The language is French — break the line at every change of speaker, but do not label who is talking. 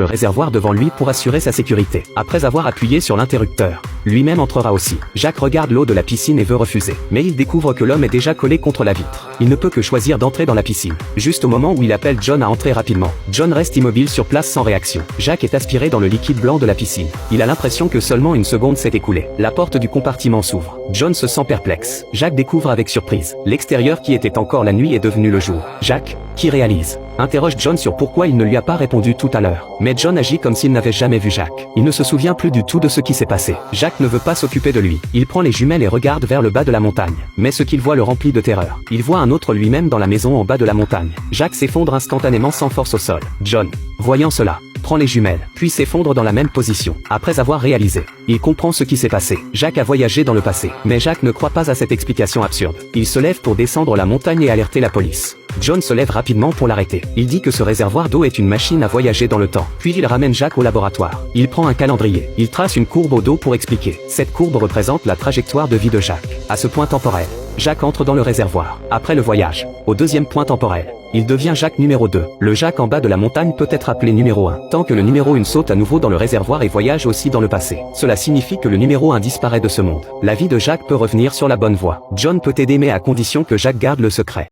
le réservoir devant lui pour assurer sa sécurité. Après avoir appuyé sur l'interrupteur, lui-même entrera aussi. Jacques regarde l'eau de la piscine et veut refuser. Mais il découvre que l'homme est déjà collé contre la vitre. Il ne peut que choisir d'entrer dans la piscine. Juste au moment où il appelle John à entrer rapidement. John reste immobile sur place sans réaction. Jacques est aspiré dans le liquide blanc de la piscine. Il a l'impression que seulement une seconde s'est écoulée. La porte du compartiment s'ouvre. John se sent perplexe. Jacques découvre avec surprise. L'extérieur qui était encore la nuit est devenu le jour. Jacques, qui réalise, interroge John sur pourquoi il ne lui a pas répondu tout à l'heure. Mais John agit comme s'il n'avait jamais vu Jacques. Il ne se souvient plus du tout de ce qui s'est passé. Jacques ne veut pas s'occuper de lui. Il prend les jumelles et regarde vers le bas de la montagne. Mais ce qu'il voit le remplit de terreur. Il voit un autre lui-même dans la maison en bas de la montagne. Jacques s'effondre instantanément sans force au sol. John, voyant cela, prend les jumelles, puis s'effondre dans la même position. Après avoir réalisé, il comprend ce qui s'est passé. Jacques a voyagé dans le passé. Mais Jacques ne croit pas à cette explication absurde. Il se lève pour descendre la montagne et alerter la police. John se lève rapidement pour l'arrêter. Il dit que ce réservoir d'eau est une machine à voyager dans le temps. Puis il ramène Jacques au laboratoire. Il prend un calendrier. Il trace une courbe au dos pour expliquer. Cette courbe représente la trajectoire de vie de Jacques. À ce point temporel, Jacques entre dans le réservoir. Après le voyage, au deuxième point temporel, il devient Jacques numéro 2. Le Jacques en bas de la montagne peut être appelé numéro 1. Tant que le numéro 1 saute à nouveau dans le réservoir et voyage aussi dans le passé. Cela signifie que le numéro 1 disparaît de ce monde. La vie de Jacques peut revenir sur la bonne voie. John peut aider mais à condition que Jacques garde le secret.